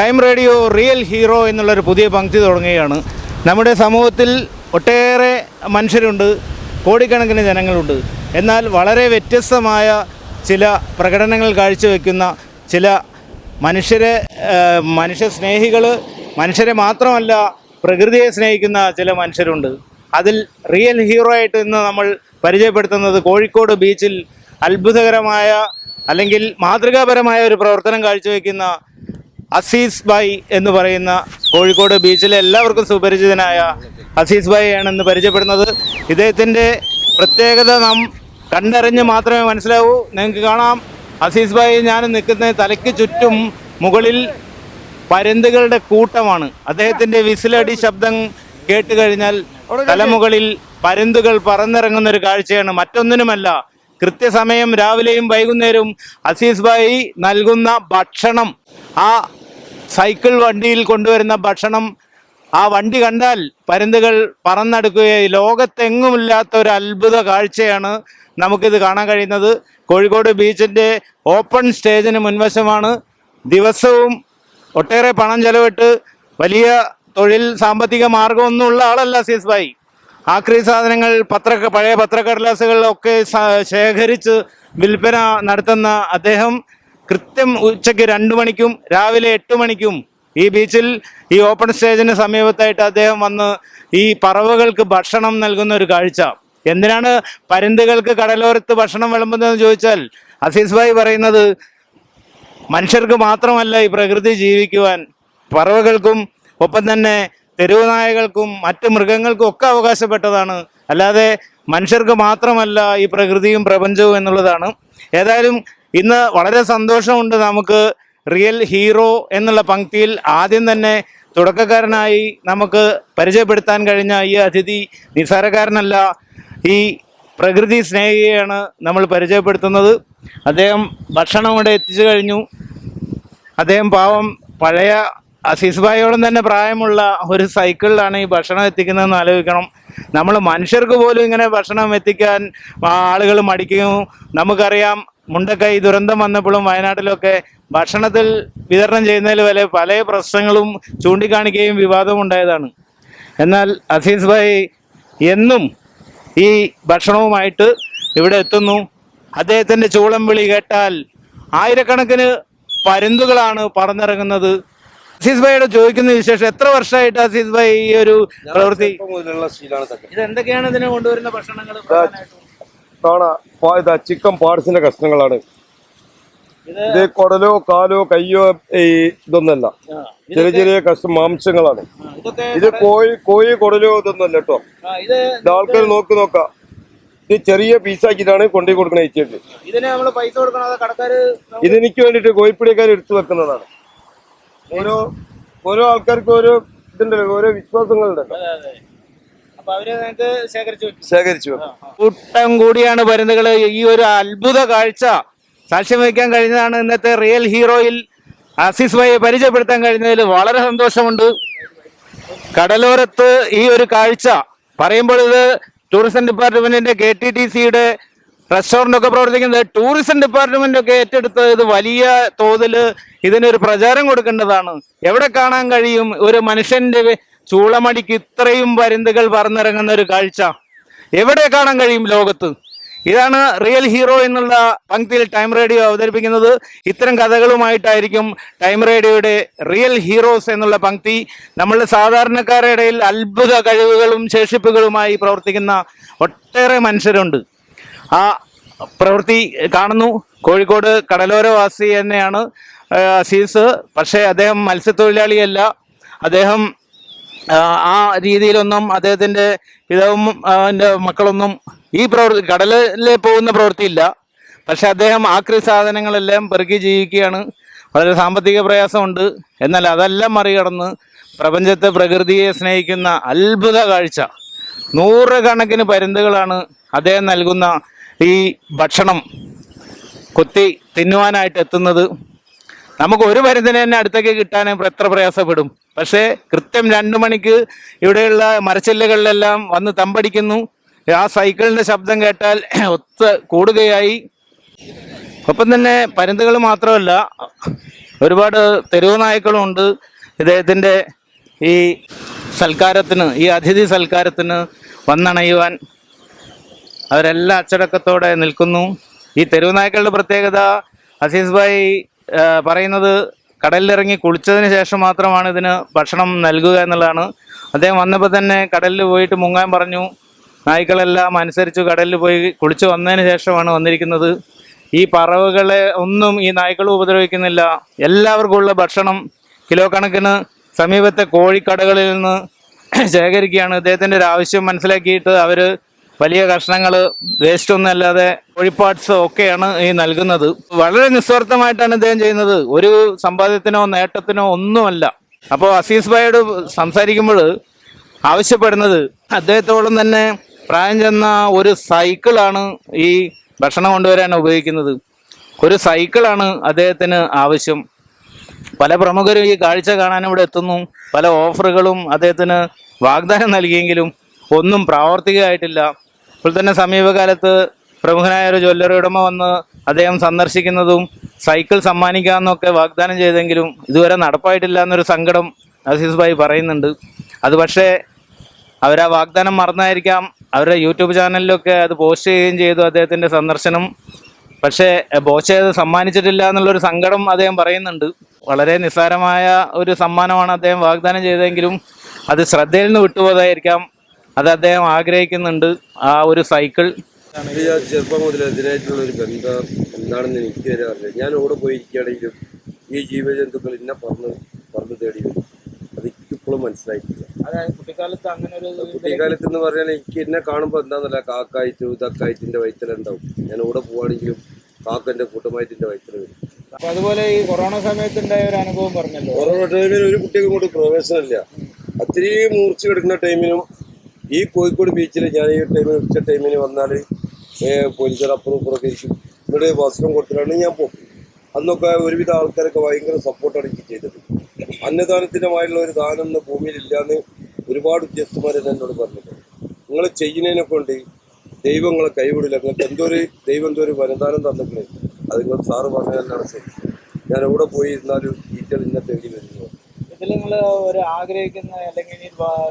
Time radio real hero എന്നുള്ളൊരു പുതിയ പങ്ക്തി തുടങ്ങുകയാണ്. നമ്മുടെ സമൂഹത്തിൽ ഒട്ടേറെ മനുഷ്യരുണ്ട്, കോടിക്കണക്കിന് ജനങ്ങളുണ്ട്. എന്നാൽ വളരെ വ്യത്യസ്തമായ ചില പ്രകടനങ്ങൾ കാഴ്ചവെക്കുന്ന ചില മനുഷ്യ സ്നേഹികൾ, മനുഷ്യരെ മാത്രമല്ല പ്രകൃതിയെ സ്നേഹിക്കുന്ന ചില മനുഷ്യരുണ്ട്. അതിൽ റിയൽ ഹീറോ ആയിട്ട് ഇന്ന് നമ്മൾ പരിചയപ്പെടുത്തുന്നത് കോഴിക്കോട് ബീച്ചിൽ അത്ഭുതകരമായ അല്ലെങ്കിൽ മാതൃകാപരമായ ഒരു പ്രവർത്തനം കാഴ്ചവെക്കുന്ന അസീസ് ഭായ് എന്ന് പറയുന്ന കോഴിക്കോട് ബീച്ചിലെ എല്ലാവർക്കും സുപരിചിതനായ അസീസ് ഭായ് ആണെന്ന് പരിചയപ്പെടുന്നത്. ഇദ്ദേഹത്തിൻ്റെ പ്രത്യേകത നാം കണ്ടറിഞ്ഞ് മാത്രമേ മനസ്സിലാവൂ. നിങ്ങൾക്ക് കാണാം, അസീസ് ഭായ് ഞാൻ നിൽക്കുന്ന തലയ്ക്ക് ചുറ്റും മുകളിൽ പരുന്തുകളുടെ കൂട്ടമാണ്. അദ്ദേഹത്തിൻ്റെ വിസിലടി ശബ്ദം കേട്ട് കഴിഞ്ഞാൽ തലമുകളിൽ പരുന്തുകൾ പറന്നിറങ്ങുന്ന ഒരു കാഴ്ചയാണ്. മറ്റൊന്നിനുമല്ല, കൃത്യസമയം രാവിലെയും വൈകുന്നേരവും അസീസ് ഭായ് നൽകുന്ന ഭക്ഷണം, ആ സൈക്കിൾ വണ്ടിയിൽ കൊണ്ടുവരുന്ന ഭക്ഷണം, ആ വണ്ടി കണ്ടാൽ പരുന്തുകൾ പറന്നെടുക്കുകയായി. ലോകത്തെങ്ങുമില്ലാത്ത ഒരു അത്ഭുത കാഴ്ചയാണ് നമുക്കിത് കാണാൻ കഴിയുന്നത്. കോഴിക്കോട് ബീച്ചിൻ്റെ ഓപ്പൺ സ്റ്റേജിന് മുൻവശമാണ്. ദിവസവും ഒട്ടേറെ പണം ചെലവിട്ട് വലിയ തൊഴിൽ സാമ്പത്തിക മാർഗമൊന്നുമുള്ള ആളല്ല അസീസ് ഭായ്. ആക്രി സാധനങ്ങൾ, പഴയ പത്രക്കടലാസുകളൊക്കെ ശേഖരിച്ച് വിൽപ്പന നടത്തുന്ന അദ്ദേഹം കൃത്യം ഉച്ചയ്ക്ക് 2 മണിക്കും രാവിലെ 8 മണിക്കും ഈ ബീച്ചിൽ, ഈ ഓപ്പൺ സ്റ്റേജിന് സമീപത്തായിട്ട് അദ്ദേഹം വന്ന് ഈ പറവകൾക്ക് ഭക്ഷണം നൽകുന്ന ഒരു കാഴ്ച. എന്തിനാണ് പരുന്തുകൾക്ക് കടലോരത്ത് ഭക്ഷണം വിളമ്പുന്നതെന്ന് ചോദിച്ചാൽ അസീസ് ഭായ് പറയുന്നത്, മനുഷ്യർക്ക് മാത്രമല്ല ഈ പ്രകൃതി ജീവിക്കുവാൻ, പറവകൾക്കും ഒപ്പം തന്നെ തെരുവ് നായകൾക്കും മറ്റ് മൃഗങ്ങൾക്കും ഒക്കെ അവകാശപ്പെട്ടതാണ്, അല്ലാതെ മനുഷ്യർക്ക് മാത്രമല്ല ഈ പ്രകൃതിയും പ്രപഞ്ചവും എന്നുള്ളതാണ്. ഏതായാലും ഇന്ന് വളരെ സന്തോഷമുണ്ട്. നമുക്ക് റിയൽ ഹീറോ എന്നുള്ള പങ്ക്തിയിൽ ആദ്യം തന്നെ തുടക്കക്കാരനായി നമുക്ക് പരിചയപ്പെടുത്താൻ കഴിഞ്ഞ ഈ അതിഥി നിസ്സാരക്കാരനല്ല, ഈ പ്രകൃതി സ്നേഹിയെയാണ് നമ്മൾ പരിചയപ്പെടുത്തുന്നത്. അദ്ദേഹം ഭക്ഷണം ഇവിടെ എത്തിച്ചു കഴിഞ്ഞു. അദ്ദേഹം പാവം പഴയ അസീസ് ഭായിയോളം തന്നെ പ്രായമുള്ള ഒരു സൈക്കിളിലാണ് ഈ ഭക്ഷണം എത്തിക്കുന്നതെന്ന് ആലോചിക്കണം. നമ്മൾ മനുഷ്യർക്ക് പോലും ഇങ്ങനെ ഭക്ഷണം എത്തിക്കാൻ ആളുകൾ മടിക്കുന്നു. നമുക്കറിയാം, മുണ്ടക്കൈ ദുരന്തം വന്നപ്പോഴും വയനാട്ടിലൊക്കെ ഭക്ഷണത്തിൽ വിതരണം ചെയ്യുന്നതിൽ പല പ്രശ്നങ്ങളും ചൂണ്ടിക്കാണിക്കുകയും വിവാദവും ഉണ്ടായതാണ്. എന്നാൽ അസീസ് ഭായ് എന്നും ഈ ഭക്ഷണവുമായിട്ട് ഇവിടെ എത്തുന്നു. അദ്ദേഹത്തിൻ്റെ ചൂളം വിളി കേട്ടാൽ ആയിരക്കണക്കിന് പരുന്തുകളാണ് പറന്നിറങ്ങുന്നത്. അസീസ് ഭായിയോട് ചോദിക്കുന്ന വിശേഷം, എത്ര വർഷമായിട്ട് അസീസ് ഭായ് ഈ ഒരു പ്രവൃത്തി? ഇത് എന്തൊക്കെയാണ് ഇതിനെ കൊണ്ടുവരുന്ന ഭക്ഷണങ്ങൾ? ചിക്കൻ പാർട്സിന്റെ കഷ്ണങ്ങളാണ് ഇത്. കുടലോ കാലോ കയ്യോ ഇതൊന്നല്ല, ചെറിയ ചെറിയ മാംസങ്ങളാണ് ഇത്. കോഴി കുടലോ ഇതൊന്നല്ല കേട്ടോ. ഇത് ആൾക്കാർ നോക്കാം, ഇത് ചെറിയ പീസാക്കിയിട്ടാണ് കൊണ്ടു കൊടുക്കണ ഏച്ചിയൊക്കെ. ഇതെനിക്ക് വേണ്ടിട്ട് കോഴിപ്പിടിക്കാർ എടുത്തു വെക്കുന്നതാണ്. ഓരോ ആൾക്കാർക്ക് ഓരോ ഇതുണ്ടല്ലോ, ഓരോ വിശ്വാസങ്ങളുണ്ടല്ലോ, ശേഖരിച്ചു കൂട്ടം കൂടിയാണ് പരുന്തുകൾ. ഈ ഒരു അത്ഭുത കാഴ്ച സാക്ഷ്യം വഹിക്കാൻ കഴിഞ്ഞതാണ് ഇന്നത്തെ റിയൽ ഹീറോയിൽ അസീസ് ഭായിയെ പരിചയപ്പെടുത്താൻ കഴിഞ്ഞതിൽ വളരെ സന്തോഷമുണ്ട്. കടലോരത്ത് ഈ ഒരു കാഴ്ച പറയുമ്പോൾ, ഇത് ടൂറിസം ഡിപ്പാർട്ട്മെന്റിന്റെ KTTCയുടെ റെസ്റ്റോറൻ്റ് ഒക്കെ പ്രവർത്തിക്കുന്നത് ടൂറിസം ഡിപ്പാർട്ട്മെന്റ് ഒക്കെ ഏറ്റെടുത്ത് ഇത് വലിയ തോതിൽ ഇതിനൊരു പ്രചാരം കൊടുക്കേണ്ടതാണ്. എവിടെ കാണാൻ കഴിയും ഒരു മനുഷ്യന്റെ ചൂളമടിക്ക് ഇത്രയും പരുന്തുകൾ പറന്നിറങ്ങുന്ന ഒരു കാഴ്ച? എവിടെ കാണാൻ കഴിയും ലോകത്ത്? ഇതാണ് റിയൽ ഹീറോ എന്നുള്ള പങ്ക്തിയിൽ ടൈം റേഡിയോ അവതരിപ്പിക്കുന്നത്. ഇത്തരം കഥകളുമായിട്ടായിരിക്കും ടൈം റേഡിയോയുടെ റിയൽ ഹീറോസ് എന്നുള്ള പങ്ക്തി. നമ്മളുടെ സാധാരണക്കാരുടെ ഇടയിൽ അത്ഭുത കഴിവുകളും ശേഷിപ്പുകളുമായി പ്രവർത്തിക്കുന്ന ഒട്ടേറെ മനുഷ്യരുണ്ട്. ആ പ്രവൃത്തി കാണുന്നു. കോഴിക്കോട് കടലോരവാസി തന്നെയാണ് അസീസ്. പക്ഷേ അദ്ദേഹം മത്സ്യത്തൊഴിലാളിയല്ല. അദ്ദേഹം ആ രീതിയിലൊന്നും അദ്ദേഹത്തിൻ്റെ പിതാവും എൻ്റെ മക്കളൊന്നും ഈ കടലിൽ പോകുന്ന പ്രവൃത്തിയില്ല. പക്ഷെ അദ്ദേഹം ആക്രി സാധനങ്ങളെല്ലാം പെറുക്കി ജീവിക്കുകയാണ്. വളരെ സാമ്പത്തിക പ്രയാസമുണ്ട്. എന്നാൽ അതെല്ലാം മറികടന്ന് പ്രപഞ്ചത്തെ, പ്രകൃതിയെ സ്നേഹിക്കുന്ന അത്ഭുത കാഴ്ച. 100 കണക്കിന് പരുന്തുകളാണ് അദ്ദേഹം നൽകുന്ന ഈ ഭക്ഷണം കൊത്തി തിന്നുവാനായിട്ട് എത്തുന്നത്. നമുക്ക് ഒരു പരുന്തിനെ തന്നെ അടുത്തേക്ക് കിട്ടാൻ എത്ര പ്രയാസപ്പെടും. പക്ഷേ കൃത്യം 2 മണിക്ക് ഇവിടെയുള്ള മരച്ചില്ലകളിലെല്ലാം വന്ന് തമ്പടിക്കുന്നു. ആ സൈക്കിളിൻ്റെ ശബ്ദം കേട്ടാൽ ഒത്ത് കൂടുകയായി. ഒപ്പം തന്നെ പരുന്തുകൾ മാത്രമല്ല, ഒരുപാട് തെരുവ് നായ്ക്കളും ഉണ്ട് ഇദ്ദേഹത്തിൻ്റെ ഈ സൽക്കാരത്തിന്, ഈ അതിഥി സൽക്കാരത്തിന് വന്നണയുവാൻ അവരെല്ലാം അച്ചടക്കത്തോടെ നിൽക്കുന്നു. ഈ തെരുവ് നായ്ക്കളുടെ പ്രത്യേകത അസീസ് ഭായി പറയുന്നത് കടലിലിറങ്ങി കുളിച്ചതിന് ശേഷം മാത്രമാണ് ഇതിന് ഭക്ഷണം നൽകുക എന്നുള്ളതാണ്. അദ്ദേഹം വന്നപ്പോൾ തന്നെ കടലിൽ പോയിട്ട് മുങ്ങാൻ പറഞ്ഞു. നായ്ക്കളെല്ലാം അനുസരിച്ച് കടലിൽ പോയി കുളിച്ച് വന്നതിന് ശേഷമാണ് വന്നിരിക്കുന്നത്. ഈ പറവകളെ ഒന്നും ഈ നായ്ക്കൾ ഉപദ്രവിക്കുന്നില്ല. എല്ലാവർക്കും ഉള്ള ഭക്ഷണം കിലോ കണക്കിന് സമീപത്തെ കോഴിക്കടകളിൽ നിന്ന് ശേഖരിക്കുകയാണ്. ഇദ്ദേഹത്തിൻ്റെ ഒരു ആവശ്യം മനസ്സിലാക്കിയിട്ട് അവർ വലിയ കഷ്ണങ്ങൾ, വേസ്റ്റ് ഒന്നും അല്ലാതെ കോഴിപ്പാട്സ് ഒക്കെയാണ് ഈ നൽകുന്നത്. വളരെ നിസ്വാർത്ഥമായിട്ടാണ് ഇദ്ദേഹം ചെയ്യുന്നത്. ഒരു സമ്പാദ്യത്തിനോ നേട്ടത്തിനോ ഒന്നുമല്ല. അപ്പോൾ അസീസ് ഭായിയോട് സംസാരിക്കുമ്പോൾ ആവശ്യപ്പെടുന്നത് അദ്ദേഹത്തോളം തന്നെ പ്രായം ചെന്ന ഒരു സൈക്കിളാണ് ഈ ഭക്ഷണം കൊണ്ടുവരാൻ ഉപയോഗിക്കുന്നത്. ഒരു സൈക്കിളാണ് അദ്ദേഹത്തിന് ആവശ്യം. പല പ്രമുഖരും ഈ കാഴ്ച കാണാൻ ഇവിടെ എത്തുന്നു. പല ഓഫറുകളും അദ്ദേഹത്തിന് വാഗ്ദാനം നൽകിയെങ്കിലും ഒന്നും പ്രാവർത്തികമായിട്ടില്ല. ഇപ്പോൾ തന്നെ സമീപകാലത്ത് പ്രമുഖനായ ഒരു ജ്വല്ലറി ഉടമ വന്ന് അദ്ദേഹം സന്ദർശിക്കുന്നതും സൈക്കിൾ സമ്മാനിക്കാമെന്നൊക്കെ വാഗ്ദാനം ചെയ്തെങ്കിലും ഇതുവരെ നടപ്പായിട്ടില്ല എന്നൊരു സങ്കടം അസീസ് ഭായി പറയുന്നുണ്ട്. അത് പക്ഷേ അവരാ വാഗ്ദാനം മറന്നായിരിക്കാം. അവരുടെ യൂട്യൂബ് ചാനലിലൊക്കെ അത് പോസ്റ്റ് ചെയ്യുകയും ചെയ്തു അദ്ദേഹത്തിൻ്റെ സന്ദർശനം. പക്ഷേ പോസ്റ്റ് ചെയ്ത് സമ്മാനിച്ചിട്ടില്ല എന്നുള്ളൊരു സങ്കടം അദ്ദേഹം പറയുന്നുണ്ട്. വളരെ നിസ്സാരമായ ഒരു സമ്മാനമാണ് അദ്ദേഹം വാഗ്ദാനം ചെയ്തതെങ്കിലും അത് ശ്രദ്ധയിൽ നിന്ന് വിട്ടുപോയതായിരിക്കാം. അത് അദ്ദേഹം ആഗ്രഹിക്കുന്നുണ്ട്, ആ ഒരു സൈക്കിൾ. ഞാൻ ചെറുപ്പം മുതൽ അതിനായിട്ടുള്ള ഒരു ബന്ധം എന്താണെന്ന് എനിക്ക് വരെ അറിയില്ല. ഞാൻ ഇവിടെ പോയിരിക്കുകയാണെങ്കിലും ഈ ജീവജന്തുക്കൾ ഇന്നെ പറന്ന് തേടി വരും. അത് എനിക്കിപ്പോഴും മനസ്സിലായിട്ടില്ല. കുട്ടിക്കാലത്ത് അങ്ങനെ ഒരു കുട്ടിക്കാലത്ത് എന്ന് പറഞ്ഞാൽ എനിക്ക് എന്നെ കാണുമ്പോൾ എന്താണെന്നല്ല, കാക്കായിട്ടും തക്കായിട്ടിൻ്റെ വയറ്റിലുണ്ടാവും. ഞാൻ ഇവിടെ പോവാണെങ്കിലും കാക്കൻ്റെ കൂട്ടമായിട്ടിൻ്റെ വയറ്റിൽ വരും. അപ്പൊ അതുപോലെ ഈ കൊറോണ സമയത്തുണ്ടായ ഒരു അനുഭവം പറഞ്ഞല്ലോ. കൊറോണ ടൈമിൽ ഒരു കുട്ടിക്ക് ഇങ്ങോട്ട് പ്രവേശനമില്ല. അത്രയും മൂർച്ച കിടക്കുന്ന ടൈമിനും ഈ കോഴിക്കോട് ബീച്ചിൽ ഞാൻ ഈ ടൈമിൽ ഉച്ച ടൈമിന് വന്നാൽ പോലീസുകാർ അപ്പുറം ഇപ്പുറമൊക്കെ ഇരിക്കും. ഇവിടെ വസ്ത്രം കൊടുത്തിട്ടാണ് ഞാൻ പോകും. അന്നൊക്കെ ഒരുവിധ ആൾക്കാരൊക്കെ ഭയങ്കര സപ്പോർട്ടാണ് എനിക്ക് ചെയ്തത്. അന്നദാനത്തിനുമായുള്ള ഒരു ദാനം എന്ന ഭൂമിയിലില്ലാന്ന് ഒരുപാട് ഉദ്യോഗസ്ഥന്മാർ എന്നോട് പറഞ്ഞിട്ടുണ്ട്. നിങ്ങൾ ചെയ്യുന്നതിനെ കൊണ്ട് ദൈവങ്ങളെ കൈവിടില്ല. നിങ്ങൾക്ക് ദൈവം എന്തോ ഒരു വരദാനം തന്നിട്ടുണ്ട്. അത് നിങ്ങൾ സാറ് പറഞ്ഞതല്ലാണ് ശരി. ഞാൻ എവിടെ പോയി ഇരുന്നാലും ഈറ്റകൾ ഇന്നെ തേടി വരുന്നു. ഇതിൽ നിങ്ങൾ ഒരു ആഗ്രഹിക്കുന്ന അല്ലെങ്കിൽ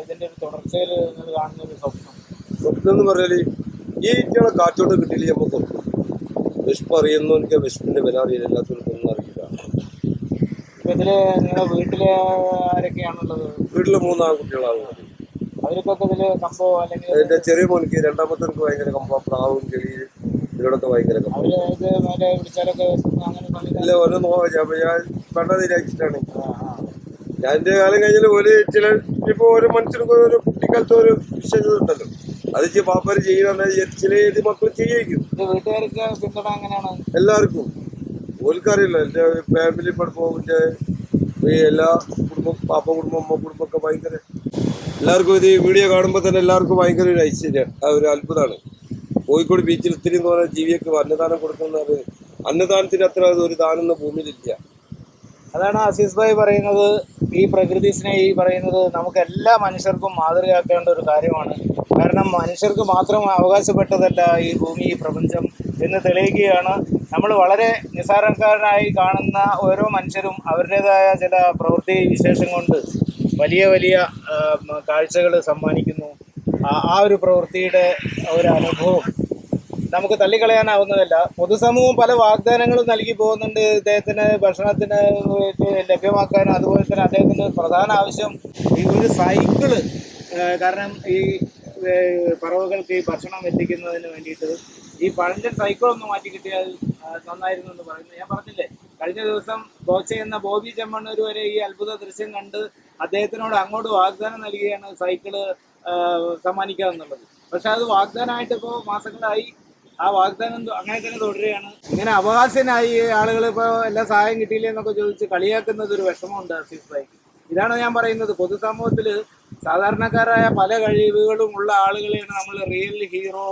ഇതിന്റെ ഒരു തുടർച്ചയിൽ നിങ്ങൾ കാണുന്ന ഒരു സ്വപ്നം എന്ന് പറഞ്ഞാൽ ഈ ഈറ്റകളെ കാറ്റോട്ട് കിട്ടിയില്ല നമുക്ക് കൊടുക്കും. വിശപ്പ് അറിയുന്നു. എനിക്ക് വിശപ്പിന്റെ വില അറിയില്ല, എല്ലാത്തിനും ഒന്നും അറിയില്ല. ഇതില് നിങ്ങളുടെ വീട്ടിലെ ആരൊക്കെയാണുള്ളത്? വീട്ടില് 3 ആൺകുട്ടികളാണ്. അവർക്കൊക്കെ ഇതില് കമ്പോ അല്ലെങ്കിൽ എന്റെ ചെറിയ മോനിക്ക് രണ്ടാമത്തെ എനിക്ക് ഭയങ്കര കമ്പോ, പ്രാവും കിളി ഇതിലൂടെ ഭയങ്കര കമ്പോ. ഇല്ല, ഓരോ ഞാൻ വെള്ളതിരാക്കിയിട്ടാണ്. ഞാൻ എന്റെ കാലം കഴിഞ്ഞാൽ ഒരു ചില ഇപ്പൊ ഓരോ മനുഷ്യർക്ക് ഓരോ കുട്ടിക്കാലത്ത് ഓരോ വിശേഷത ഉണ്ടല്ലോ. അത് പാപ്പാര് ചെയ്യണമെന്ന് ചില മക്കൾ ചെയ്യിക്കും. വീട്ടുകാർക്ക് പിന്തുണ എങ്ങനെയാണ്? എല്ലാവർക്കും ഓൽക്കറിയില്ല. എന്റെ ഫാമിലി പഠിപ്പോ എല്ലാ കുടുംബം, പാപ്പ കുടുംബം, അമ്മ കുടുംബം ഒക്കെ ഭയങ്കര എല്ലാവർക്കും ഇത് വീഡിയോ കാണുമ്പോൾ തന്നെ എല്ലാവർക്കും ഭയങ്കര ഒരു ഐശ്വര്യം, ഒരു അത്ഭുതമാണ്. കോഴിക്കോട് ബീച്ചിൽ ഇത്രയും തോന്നുന്ന ജീവിയൊക്കെ അന്നദാനം കൊടുക്കുന്നത്, അന്നദാനത്തിന് അത്ര ഒരു ദാനം എന്ന ഭൂമിയിലില്ല. അതാണ് അസീസ് ഭായി പറയുന്നത്. ഈ പ്രകൃതി സ്നേഹി പറയുന്നത് നമുക്ക് എല്ലാ മനുഷ്യർക്കും മാതൃകയാക്കേണ്ട ഒരു കാര്യമാണ്. കാരണം മനുഷ്യർക്ക് മാത്രം അവകാശപ്പെട്ടതല്ല ഈ ഭൂമി, ഈ പ്രപഞ്ചം എന്ന് തെളിയിക്കുകയാണ്. നമ്മൾ വളരെ നിസ്സാരക്കാരായി കാണുന്ന ഓരോ മനുഷ്യരും അവരുടേതായ ചില പ്രവൃത്തി വിശേഷം കൊണ്ട് വലിയ വലിയ കാഴ്ചകൾ സമ്മാനിക്കുന്നു. ആ ഒരു പ്രവൃത്തിയുടെ ഒരു അനുഭവം നമുക്ക് തള്ളിക്കളയാനാവുന്നതല്ല. പൊതുസമൂഹം പല വാഗ്ദാനങ്ങളും നൽകി പോകുന്നുണ്ട് ഇദ്ദേഹത്തിന് ഭക്ഷണത്തിന് ലഭ്യമാക്കാനും. അതുപോലെ തന്നെ അദ്ദേഹത്തിൻ്റെ പ്രധാന ആവശ്യം ഈ ഒരു സൈക്കിള്, കാരണം ഈ പറവകൾക്ക് ഈ ഭക്ഷണം എത്തിക്കുന്നതിന് വേണ്ടിയിട്ട് ഈ പഴഞ്ചൻ സൈക്കിളൊന്ന് മാറ്റി കിട്ടിയാൽ നന്നായിരുന്നു എന്ന് പറയുന്നത്. ഞാൻ പറഞ്ഞില്ലേ, കഴിഞ്ഞ ദിവസം കോച്ച് എന്ന ബോബി ചെമ്മണ്ണൂർ വരെ ഈ അത്ഭുത ദൃശ്യം കണ്ട് അദ്ദേഹത്തിനോട് അങ്ങോട്ട് വാഗ്ദാനം നൽകുകയാണ് സൈക്കിള് സമ്മാനിക്കാമെന്നുള്ളത്. പക്ഷെ അത് വാഗ്ദാനമായിട്ട് ഇപ്പോൾ മാസങ്ങളായി. ആ വാഗ്ദാനം അങ്ങനെ തന്നെ തുടരുകയാണ്. ഇങ്ങനെ അവകാശനായി ആളുകൾ ഇപ്പോൾ എല്ലാ സഹായം കിട്ടിയില്ലേ എന്നൊക്കെ ചോദിച്ച് കളിയാക്കുന്നത് ഒരു വിഷമമുണ്ട് അസീസ് ഭായിക്ക്. ഇതാണ് ഞാൻ പറയുന്നത്. പൊതുസമൂഹത്തിൽ സാധാരണക്കാരായ പല കഴിവുകളും ഉള്ള ആളുകളെയാണ് നമ്മൾ റിയൽ ഹീറോ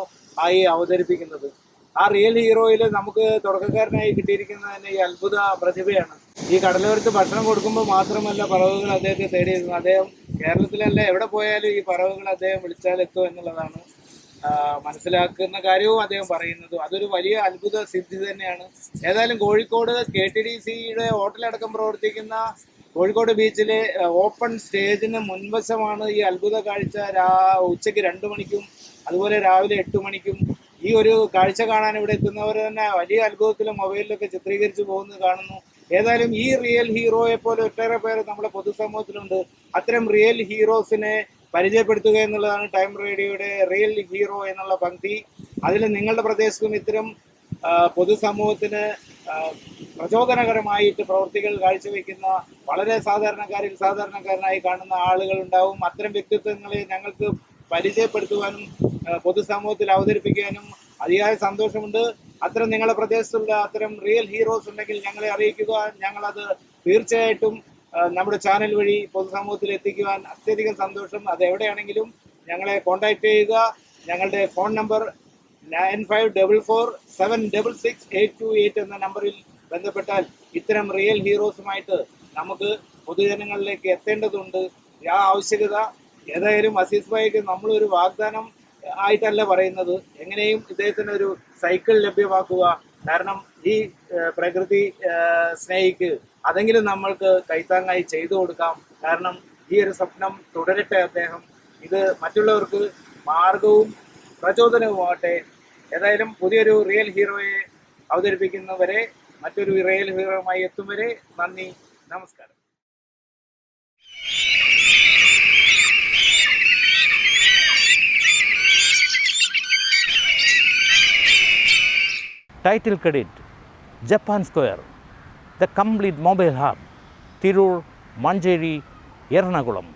ആയി അവതരിപ്പിക്കുന്നത്. ആ റിയൽ ഹീറോയിൽ നമുക്ക് തുടക്കക്കാരനായി കിട്ടിയിരിക്കുന്നത് തന്നെ ഈ അത്ഭുത പ്രതിഭയാണ്. ഈ കടലോരത്ത് ഭക്ഷണം കൊടുക്കുമ്പോൾ മാത്രമല്ല പറവകൾ അദ്ദേഹത്തെ തേടിയിരുന്നത്. അദ്ദേഹം കേരളത്തിലല്ല എവിടെ പോയാലും ഈ പറവകൾ അദ്ദേഹം വിളിച്ചാൽ എത്തും എന്നുള്ളതാണ്. മനസ്സിലാക്കുന്ന കാര്യവും അദ്ദേഹം പറയുന്നതും അതൊരു വലിയ അത്ഭുത സിദ്ധി തന്നെയാണ്. ഏതായാലും കോഴിക്കോട് KTDCയുടെ ഹോട്ടലടക്കം പ്രവർത്തിക്കുന്ന കോഴിക്കോട് ബീച്ചിലെ ഓപ്പൺ സ്റ്റേജിന് മുൻവശമാണ് ഈ അത്ഭുത കാഴ്ച. ഉച്ചയ്ക്ക് 2 മണിക്കും അതുപോലെ രാവിലെ 8 മണിക്കും ഈ ഒരു കാഴ്ച കാണാൻ ഇവിടെ എത്തുന്നവർ തന്നെ വലിയ അത്ഭുതത്തിലും മൊബൈലിലൊക്കെ ചിത്രീകരിച്ചു പോകുന്നത് കാണുന്നു. ഏതായാലും ഈ റിയൽ ഹീറോയെ പോലെ ഒട്ടേറെ പേര് നമ്മുടെ പൊതുസമൂഹത്തിലുണ്ട്. അത്തരം റിയൽ ഹീറോസിനെ പരിചയപ്പെടുത്തുക എന്നുള്ളതാണ് ടൈം റേഡിയോയുടെ റിയൽ ഹീറോ എന്നുള്ള പങ്ക്തി. അതിൽ നിങ്ങളുടെ പ്രദേശത്തും ഇത്തരം പൊതുസമൂഹത്തിന് പ്രചോദനകരമായിട്ട് പ്രവൃത്തികൾ കാഴ്ചവെക്കുന്ന വളരെ സാധാരണക്കാരനായി കാണുന്ന ആളുകൾ ഉണ്ടാവും. അത്തരം വ്യക്തിത്വങ്ങളെ ഞങ്ങൾക്ക് പരിചയപ്പെടുത്തുവാനും പൊതുസമൂഹത്തിൽ അവതരിപ്പിക്കാനും അതിയായ സന്തോഷമുണ്ട്. അത്തരം നിങ്ങളുടെ പ്രദേശത്തുള്ള അത്തരം റിയൽ ഹീറോസ് ഉണ്ടെങ്കിൽ ഞങ്ങളെ അറിയിക്കുക. ഞങ്ങളത് തീർച്ചയായിട്ടും നമ്മുടെ ചാനൽ വഴി പൊതുസമൂഹത്തിൽ എത്തിക്കുവാൻ അത്യധികം സന്തോഷം. അത് എവിടെയാണെങ്കിലും ഞങ്ങളെ കോൺടാക്ട് ചെയ്യുക. ഞങ്ങളുടെ ഫോൺ നമ്പർ 9544766828 എന്ന നമ്പറിൽ ബന്ധപ്പെട്ടാൽ ഇത്തരം റിയൽ ഹീറോസുമായിട്ട് നമുക്ക് പൊതുജനങ്ങളിലേക്ക് എത്തേണ്ടതുണ്ട്. ആ ആവശ്യകത ഏതായാലും അസീസ് ഭായിക്ക് നമ്മളൊരു വാഗ്ദാനം ആയിട്ടല്ല പറയുന്നത്. എങ്ങനെയും ഇദ്ദേഹത്തിന് ഒരു സൈക്കിൾ ലഭ്യമാക്കുക. കാരണം ഈ പ്രകൃതി സ്നേഹിക്ക് അതെങ്കിലും നമ്മൾക്ക് കൈത്താങ്ങായി ചെയ്തു കൊടുക്കാം. കാരണം ഈ ഒരു സ്വപ്നം തുടരട്ടെ അദ്ദേഹം. ഇത് മറ്റുള്ളവർക്ക് മാർഗവും പ്രചോദനവുമാകട്ടെ. ഏതായാലും പുതിയൊരു റിയൽ ഹീറോയെ അവതരിപ്പിക്കുന്നവരെ മറ്റൊരു റിയൽ ഹീറോയുമായി എത്തും വരെ നന്ദി, നമസ്കാരം. Title credit Japan Square, the complete mobile hub, Tirur, Manjeri, Ernakulam.